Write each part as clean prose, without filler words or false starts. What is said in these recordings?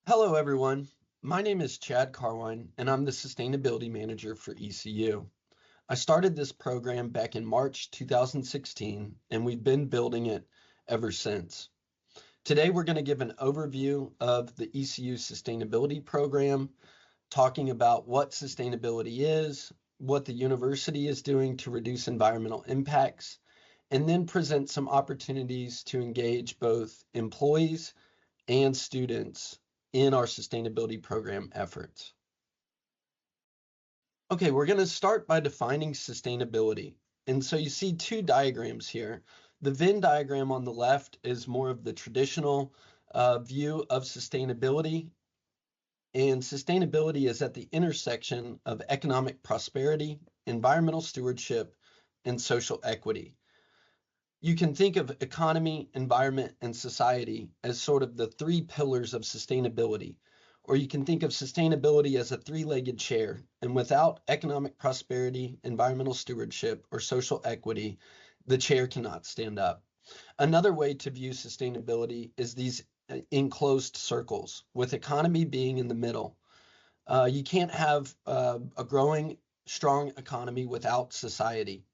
Hello, everyone. My name is Chad Carwine, and I'm the Sustainability Manager for ECU. I started this program back in March 2016, and we've been building it ever since. Today, we're going to give an overview of the ECU Sustainability Program, talking about what sustainability is, what the university is doing to reduce environmental impacts, and then present some opportunities to engage both employees and students in our sustainability program efforts. Okay, we're going to start by defining sustainability. And so you see two diagrams here. The Venn diagram on the left is more of the traditional view of sustainability. And sustainability is at the intersection of economic prosperity, environmental stewardship, and social equity. You can think of economy, environment, and society as sort of the three pillars of sustainability, or you can think of sustainability as a three-legged chair, and without economic prosperity, environmental stewardship, or social equity, the chair cannot stand up. Another way to view sustainability is these enclosed circles, with economy being in the middle. You can't have a growing, strong economy without society.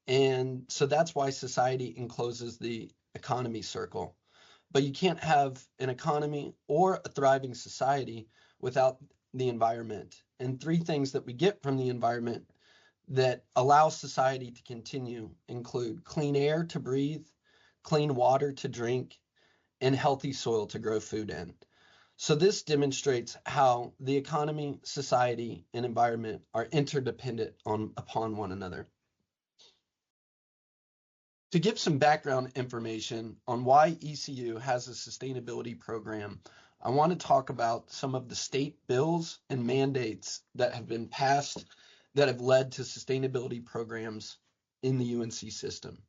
And so that's why society encloses the economy circle. But you can't have an economy or a thriving society without the environment. And three things that we get from the environment that allow society to continue include clean air to breathe, clean water to drink, and healthy soil to grow food in. So this demonstrates how the economy, society, and environment are interdependent upon one another. To give some background information on why ECU has a sustainability program, I want to talk about some of the state bills and mandates that have been passed that have led to sustainability programs in the UNC system.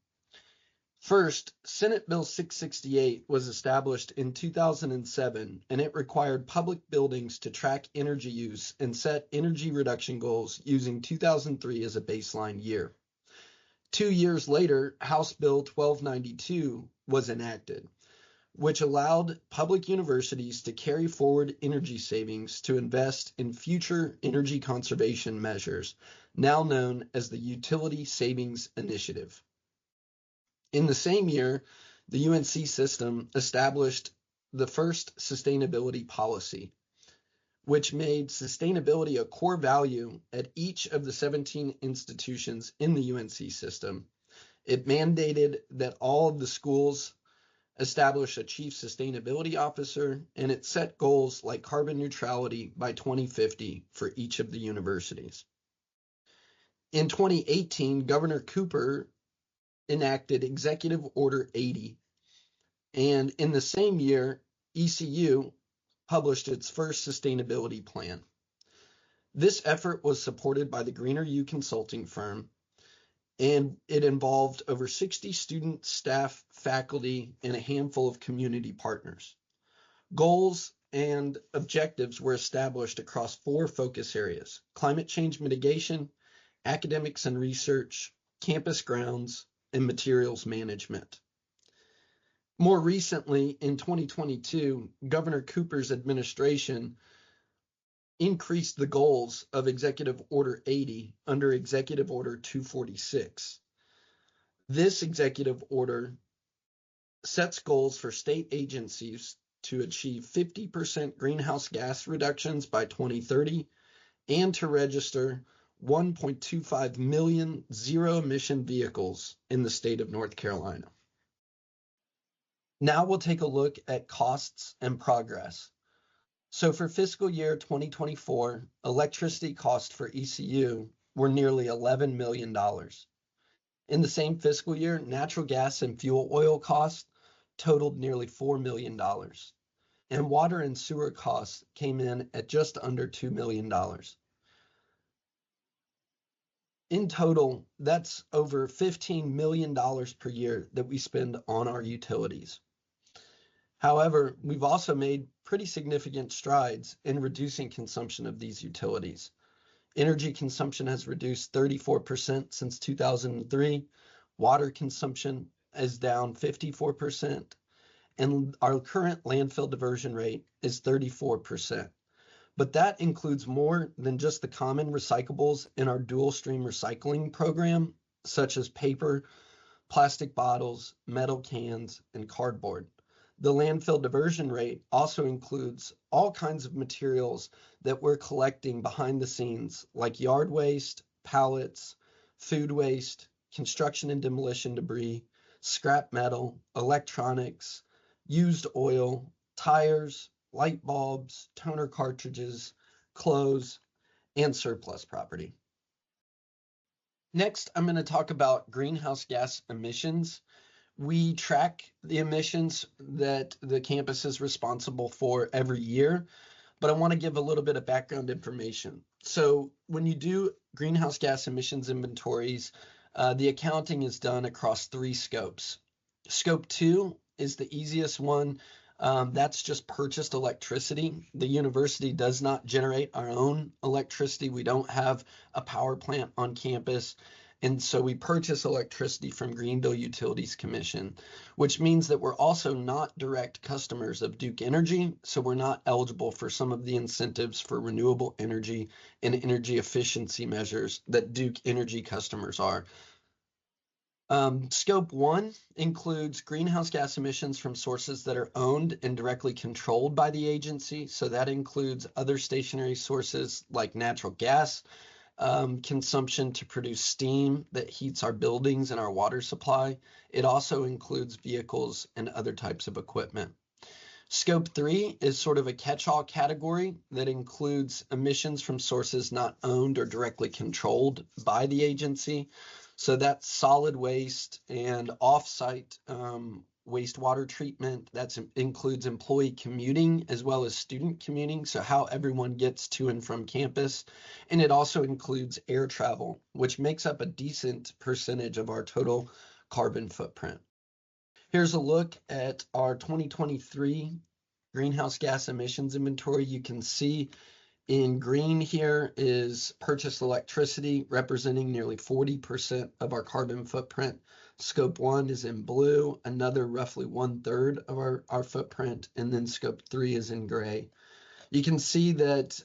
First, Senate Bill 668 was established in 2007, and it required public buildings to track energy use and set energy reduction goals using 2003 as a baseline year. 2 years later, House Bill 1292 was enacted, which allowed public universities to carry forward energy savings to invest in future energy conservation measures, now known as the Utility Savings Initiative. In the same year, the UNC system established the first sustainability policy, which made sustainability a core value at each of the 17 institutions in the UNC system. It mandated that all of the schools establish a chief sustainability officer, and it set goals like carbon neutrality by 2050 for each of the universities. In 2018, Governor Cooper enacted Executive Order 80, and in the same year, ECU published its first sustainability plan. This effort was supported by the Greener U consulting firm, and it involved over 60 students, staff, faculty, and a handful of community partners. Goals and objectives were established across 4 focus areas: climate change mitigation, academics and research, campus grounds, and materials management. More recently, in 2022, Governor Cooper's administration increased the goals of Executive Order 80 under Executive Order 246. This executive order sets goals for state agencies to achieve 50% greenhouse gas reductions by 2030 and to register 1.25 million zero-emission vehicles in the state of North Carolina. Now we'll take a look at costs and progress. So for fiscal year 2024, electricity costs for ECU were nearly $11 million. In the same fiscal year, natural gas and fuel oil costs totaled nearly $4 million. And water and sewer costs came in at just under $2 million. In total, that's over $15 million per year that we spend on our utilities. However, we've also made pretty significant strides in reducing consumption of these utilities. Energy consumption has reduced 34% since 2003. Water consumption is down 54%, and our current landfill diversion rate is 34%. But that includes more than just the common recyclables in our dual stream recycling program, such as paper, plastic bottles, metal cans, and cardboard. The landfill diversion rate also includes all kinds of materials that we're collecting behind the scenes, like yard waste, pallets, food waste, construction and demolition debris, scrap metal, electronics, used oil, tires, light bulbs, toner cartridges, clothes, and surplus property. Next, I'm going to talk about greenhouse gas emissions. We track the emissions that the campus is responsible for every year, but I want to give a little bit of background information. So when you do greenhouse gas emissions inventories, the accounting is done across 3 scopes. Scope 2 is the easiest one. That's just purchased electricity. The university does not generate our own electricity. We don't have a power plant on campus. And so we purchase electricity from Greenville Utilities Commission, which means that we're also not direct customers of Duke Energy. So we're not eligible for some of the incentives for renewable energy and energy efficiency measures that Duke Energy customers are. Scope 1 includes greenhouse gas emissions from sources that are owned and directly controlled by the agency. So that includes other stationary sources like natural gas, consumption to produce steam that heats our buildings and our water supply. It also includes vehicles and other types of equipment. Scope 3 is sort of a catch-all category that includes emissions from sources not owned or directly controlled by the agency. So that's solid waste and off-site wastewater treatment. That includes employee commuting as well as student commuting, so how everyone gets to and from campus. And it also includes air travel, which makes up a decent percentage of our total carbon footprint. Here's a look at our 2023 greenhouse gas emissions inventory. You can see in green here is purchased electricity, representing nearly 40% of our carbon footprint. Scope 1 is in blue, another roughly 1/3 of our footprint, and then Scope 3 is in gray. You can see that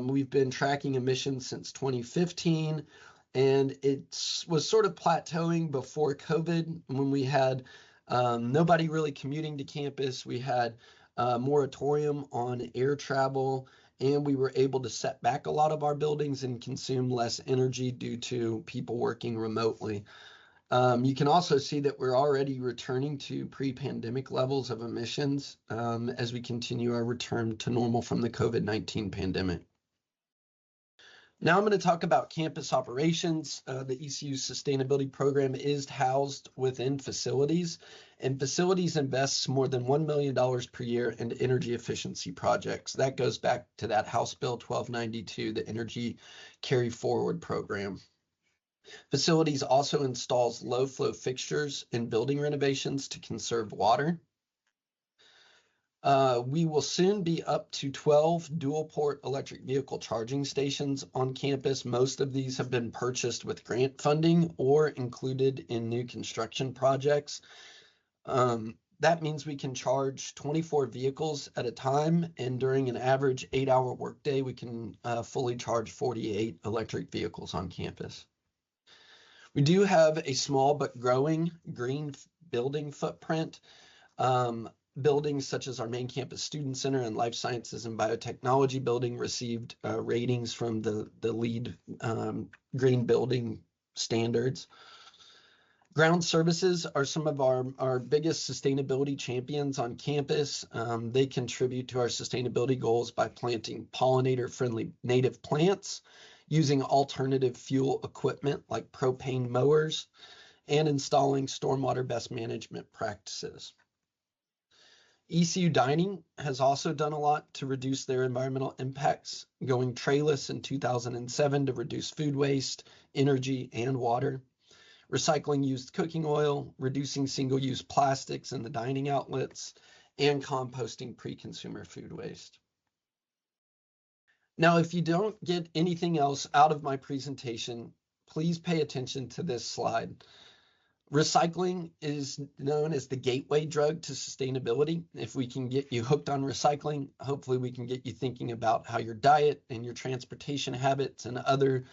we've been tracking emissions since 2015, and it was sort of plateauing before COVID when we had nobody really commuting to campus. We had a moratorium on air travel, and we were able to set back a lot of our buildings and consume less energy due to people working remotely. You can also see that we're already returning to pre-pandemic levels of emissions as we continue our return to normal from the COVID-19 pandemic. Now I'm going to talk about campus operations. The ECU sustainability program is housed within facilities, and facilities invests more than $1 million per year into energy efficiency projects. That goes back to that House Bill 1292, the Energy Carry Forward program. Facilities also installs low flow fixtures in building renovations to conserve water. We will soon be up to 12 dual port electric vehicle charging stations on campus. Most of these have been purchased with grant funding or included in new construction projects. That means we can charge 24 vehicles at a time, and during an average 8-hour workday, we can fully charge 48 electric vehicles on campus. We do have a small but growing green building footprint. Buildings such as our main campus student center and life sciences and biotechnology building received ratings from the LEED green building standards. Ground services are some of our biggest sustainability champions on campus. They contribute to our sustainability goals by planting pollinator-friendly native plants, using alternative fuel equipment like propane mowers, and installing stormwater best management practices. ECU Dining has also done a lot to reduce their environmental impacts, going trayless in 2007 to reduce food waste, energy, and water, recycling used cooking oil, reducing single-use plastics in the dining outlets, and composting pre-consumer food waste. Now, if you don't get anything else out of my presentation, please pay attention to this slide. Recycling is known as the gateway drug to sustainability. If we can get you hooked on recycling, hopefully we can get you thinking about how your diet and your transportation habits and other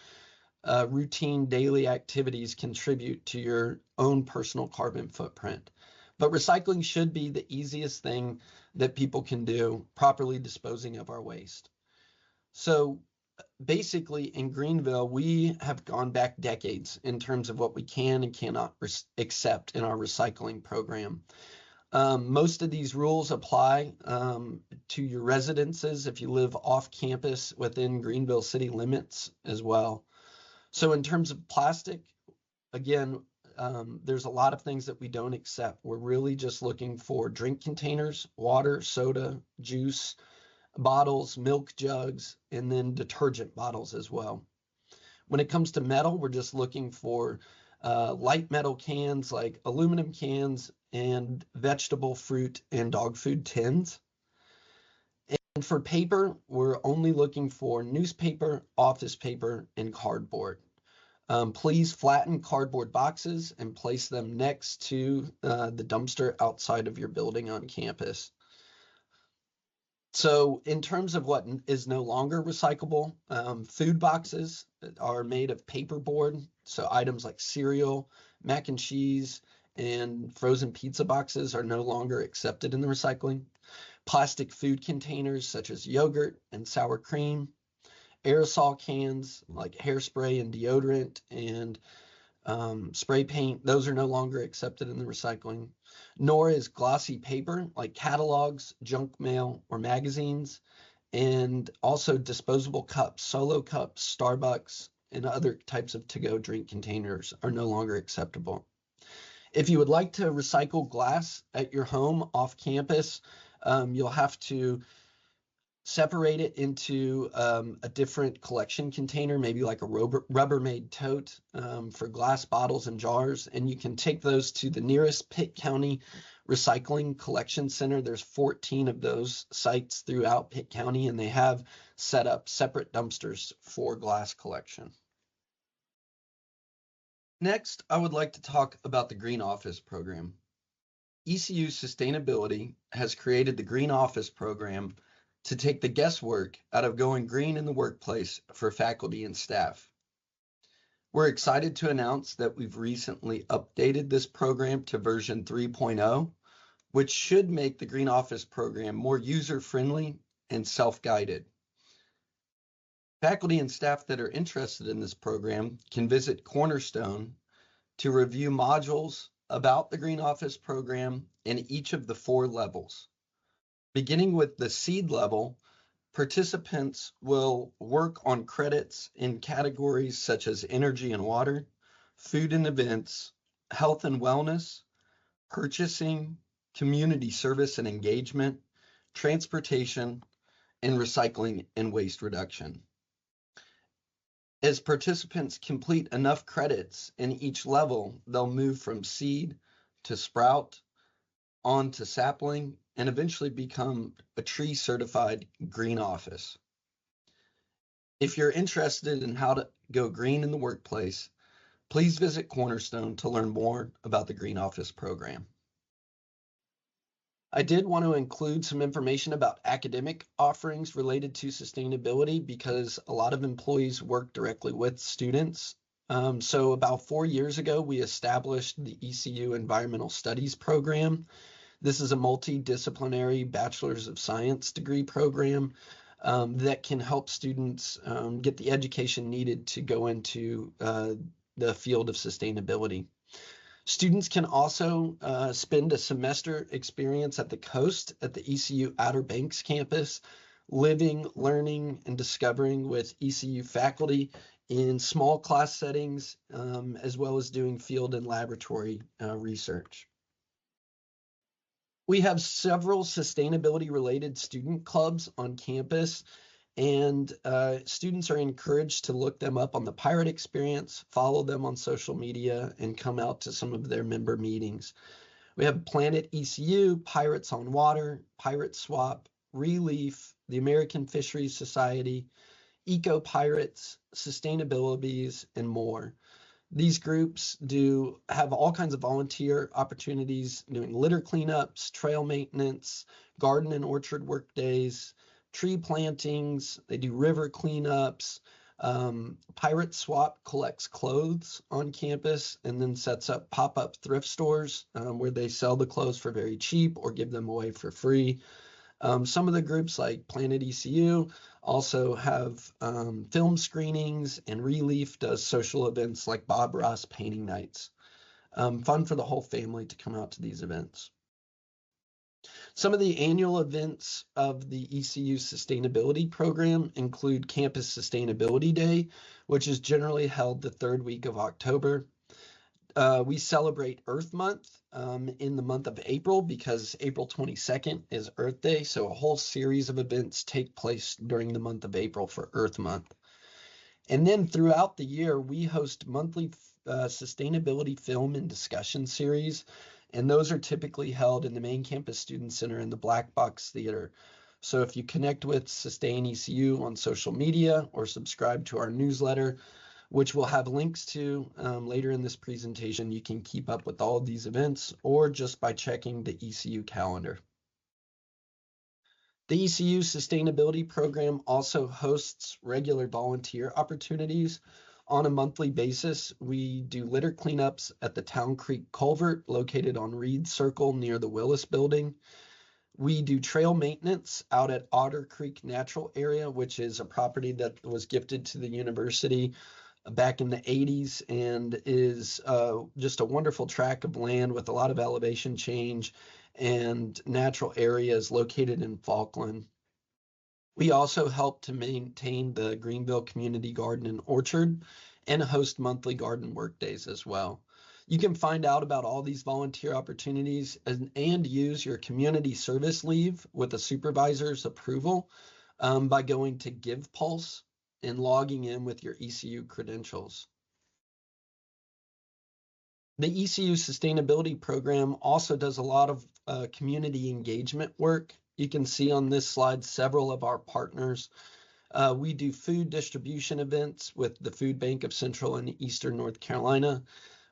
routine daily activities contribute to your own personal carbon footprint. But recycling should be the easiest thing that people can do, properly disposing of our waste. So basically in Greenville, we have gone back decades in terms of what we can and cannot accept in our recycling program. Most of these rules apply to your residences if you live off campus within Greenville city limits as well. So in terms of plastic, again, there's a lot of things that we don't accept. We're really just looking for drink containers, water, soda, juice, bottles, milk jugs, and then detergent bottles as well. When it comes to metal, we're just looking for light metal cans like aluminum cans and vegetable, fruit, and dog food tins. And for paper, we're only looking for newspaper, office paper, and cardboard. Please flatten cardboard boxes and place them next to the dumpster outside of your building on campus. So in terms of what is no longer recyclable, food boxes are made of paperboard. So items like cereal, mac and cheese, and frozen pizza boxes are no longer accepted in the recycling. Plastic food containers such as yogurt and sour cream, aerosol cans like hairspray and deodorant and spray paint, those are no longer accepted in the recycling, nor is glossy paper like catalogs, junk mail, or magazines, and also disposable cups, solo cups, Starbucks, and other types of to-go drink containers are no longer acceptable. If you would like to recycle glass at your home off campus, you'll have to separate it into a different collection container, maybe like a Rubbermaid tote for glass bottles and jars. And you can take those to the nearest Pitt County Recycling Collection Center. There's 14 of those sites throughout Pitt County, and they have set up separate dumpsters for glass collection. Next, I would like to talk about the Green Office program. ECU Sustainability has created the Green Office program to take the guesswork out of going green in the workplace for faculty and staff. We're excited to announce that we've recently updated this program to version 3.0, which should make the Green Office program more user-friendly and self-guided. Faculty and staff that are interested in this program can visit Cornerstone to review modules about the Green Office program in each of the 4 levels. Beginning with the seed level, participants will work on credits in categories such as energy and water, food and events, health and wellness, purchasing, community service and engagement, transportation, and recycling and waste reduction. As participants complete enough credits in each level, they'll move from seed to sprout, on to sapling, and eventually become a tree certified green office. If you're interested in how to go green in the workplace, please visit Cornerstone to learn more about the Green Office program. I did want to include some information about academic offerings related to sustainability because a lot of employees work directly with students. So about 4 years ago, we established the ECU Environmental Studies program. This is a multidisciplinary Bachelor's of Science degree program that can help students get the education needed to go into the field of sustainability. Students can also spend a semester experience at the coast at the ECU Outer Banks campus, living, learning, and discovering with ECU faculty in small class settings, as well as doing field and laboratory research. We have several sustainability-related student clubs on campus, and students are encouraged to look them up on the Pirate Experience, follow them on social media, and come out to some of their member meetings. We have Planet ECU, Pirates on Water, Pirate Swap, Relief, the American Fisheries Society, Eco Pirates, Sustainabilities, and more. These groups do have all kinds of volunteer opportunities, doing litter cleanups, trail maintenance, garden and orchard work days, tree plantings. They do river cleanups. Pirate Swap collects clothes on campus and then sets up pop-up thrift stores where they sell the clothes for very cheap or give them away for free. Some of the groups like Planet ECU also have film screenings, and Relief does social events like Bob Ross painting nights. Fun for the whole family to come out to these events. Some of the annual events of the ECU Sustainability Program include Campus Sustainability Day, which is generally held the third week of October. We celebrate Earth Month in the month of April because April 22nd is Earth Day, so a whole series of events take place during the month of April for Earth Month. And then throughout the year, we host monthly sustainability film and discussion series, and those are typically held in the main campus student center in the Black Box Theater. So if you connect with Sustain ECU on social media or subscribe to our newsletter, which we'll have links to later in this presentation, you can keep up with all of these events or just by checking the ECU calendar. The ECU Sustainability Program also hosts regular volunteer opportunities. On a monthly basis, we do litter cleanups at the Town Creek Culvert located on Reed Circle near the Willis Building. We do trail maintenance out at Otter Creek Natural Area, which is a property that was gifted to the university back in the 80s and is just a wonderful tract of land with a lot of elevation change and natural areas located in Falkland. We also help to maintain the Greenville Community Garden and Orchard and host monthly garden work days as well. You can find out about all these volunteer opportunities and use your community service leave with a supervisor's approval by going to GivePulse and logging in with your ECU credentials. The ECU Sustainability Program also does a lot of community engagement work. You can see on this slide several of our partners. We do food distribution events with the Food Bank of Central and Eastern North Carolina.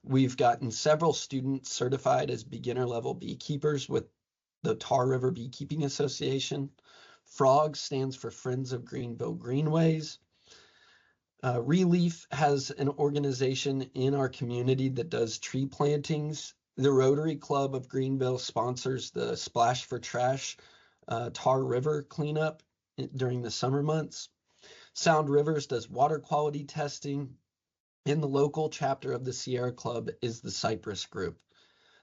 We've gotten several students certified as beginner level beekeepers with the Tar River Beekeeping Association. FROG stands for Friends of Greenville Greenways. Relief has an organization in our community that does tree plantings. The Rotary Club of Greenville sponsors the Splash for Trash Tar River cleanup during the summer months. Sound Rivers does water quality testing. And the local chapter of the Sierra Club is the Cypress Group.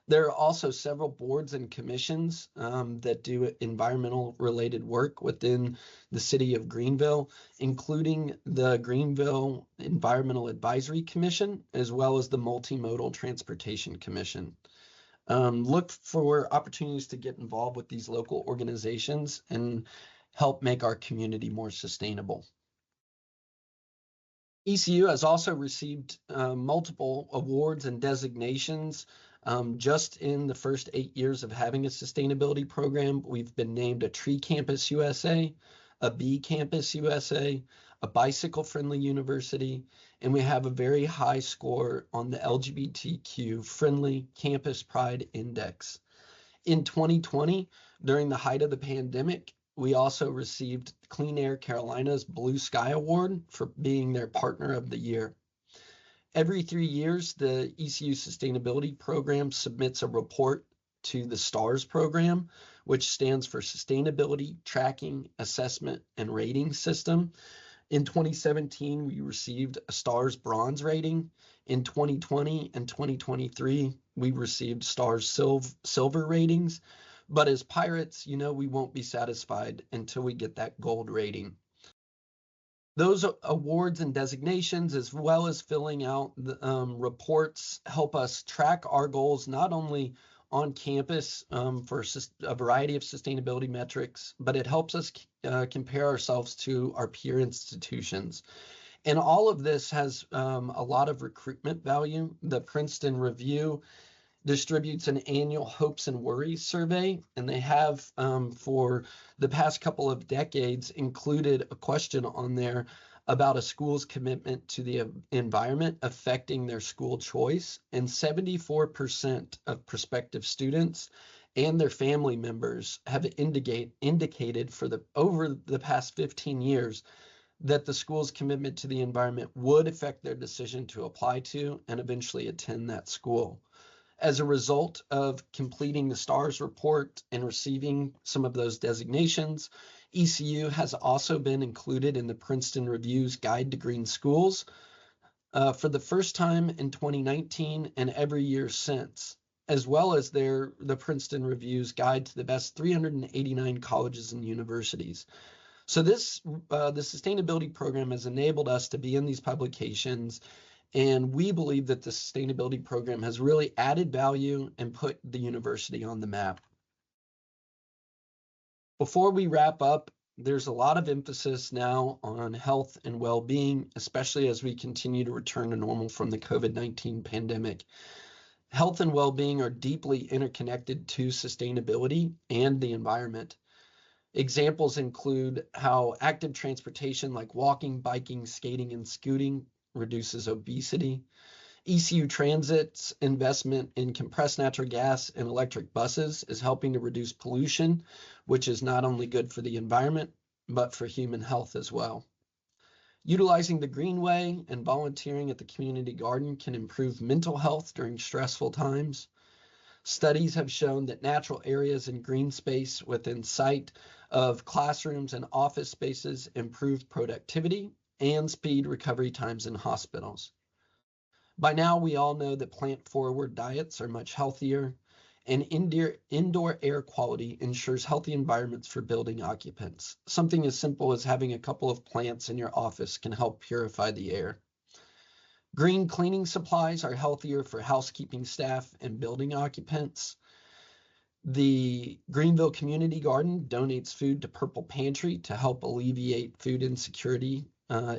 There are also several boards and commissions that do environmental related work within the city of Greenville, including the Greenville Environmental Advisory Commission, as well as the Multimodal Transportation Commission. Look for opportunities to get involved with these local organizations and help make our community more sustainable. ECU has also received multiple awards and designations. Just in the first 8 years of having a sustainability program, we've been named a Tree Campus USA, a Bee Campus USA, a bicycle-friendly university, and we have a very high score on the LGBTQ Friendly Campus Pride Index. In 2020, during the height of the pandemic, we also received Clean Air Carolina's Blue Sky Award for being their partner of the year. Every 3 years, the ECU Sustainability Program submits a report to the STARS program, which stands for Sustainability Tracking, Assessment, and Rating System. In 2017, we received a STARS Bronze rating. In 2020 and 2023, we received STARS Silver ratings. But as Pirates, we won't be satisfied until we get that gold rating. Those awards and designations, as well as filling out the reports, help us track our goals not only on campus for a variety of sustainability metrics, but it helps us compare ourselves to our peer institutions. And all of this has a lot of recruitment value. The Princeton Review distributes an annual hopes and worries survey, and they have for the past couple of decades included a question on there about a school's commitment to the environment affecting their school choice, and 74% of prospective students and their family members have indicated for over the past 15 years that the school's commitment to the environment would affect their decision to apply to and eventually attend that school. As a result of completing the STARS report and receiving some of those designations, ECU has also been included in the Princeton Review's Guide to Green Schools for the first time in 2019 and every year since, as well as the Princeton Review's Guide to the Best 389 Colleges and Universities. So the sustainability program has enabled us to be in these publications, and we believe that the sustainability program has really added value and put the university on the map. Before we wrap up, there's a lot of emphasis now on health and well-being, especially as we continue to return to normal from the COVID-19 pandemic. Health and well-being are deeply interconnected to sustainability and the environment. Examples include how active transportation like walking, biking, skating, and scooting reduces obesity. ECU Transit's investment in compressed natural gas and electric buses is helping to reduce pollution, which is not only good for the environment, but for human health as well. Utilizing the Greenway and volunteering at the community garden can improve mental health during stressful times. Studies have shown that natural areas and green space within sight of classrooms and office spaces improve productivity and speed recovery times in hospitals. By now, we all know that plant-forward diets are much healthier, and indoor air quality ensures healthy environments for building occupants. Something as simple as having a couple of plants in your office can help purify the air. Green cleaning supplies are healthier for housekeeping staff and building occupants. The Greenville Community Garden donates food to Purple Pantry to help alleviate food insecurity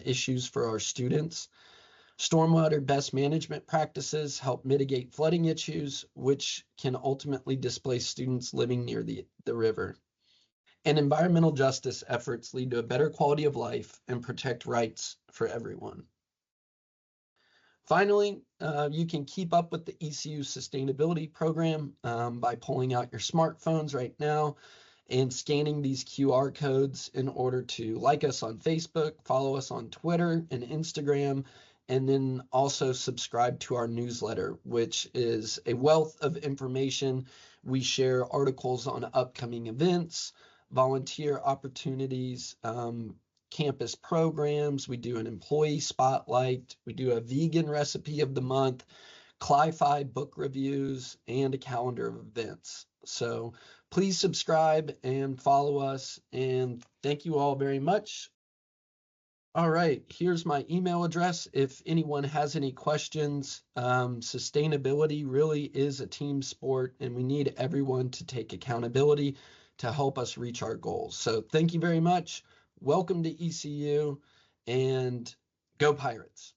issues for our students. Stormwater best management practices help mitigate flooding issues, which can ultimately displace students living near the river. And environmental justice efforts lead to a better quality of life and protect rights for everyone. Finally, you can keep up with the ECU sustainability program by pulling out your smartphones right now and scanning these QR codes in order to like us on Facebook, follow us on Twitter and Instagram, and then also subscribe to our newsletter, which is a wealth of information. We share articles on upcoming events, volunteer opportunities, campus programs. We do an employee spotlight. We do a vegan recipe of the month, Cli-Fi book reviews, and a calendar of events. So please subscribe and follow us, and thank you all very much. All right, here's my email address. If anyone has any questions, sustainability really is a team sport, and we need everyone to take accountability to help us reach our goals. So thank you very much. Welcome to ECU, and go Pirates.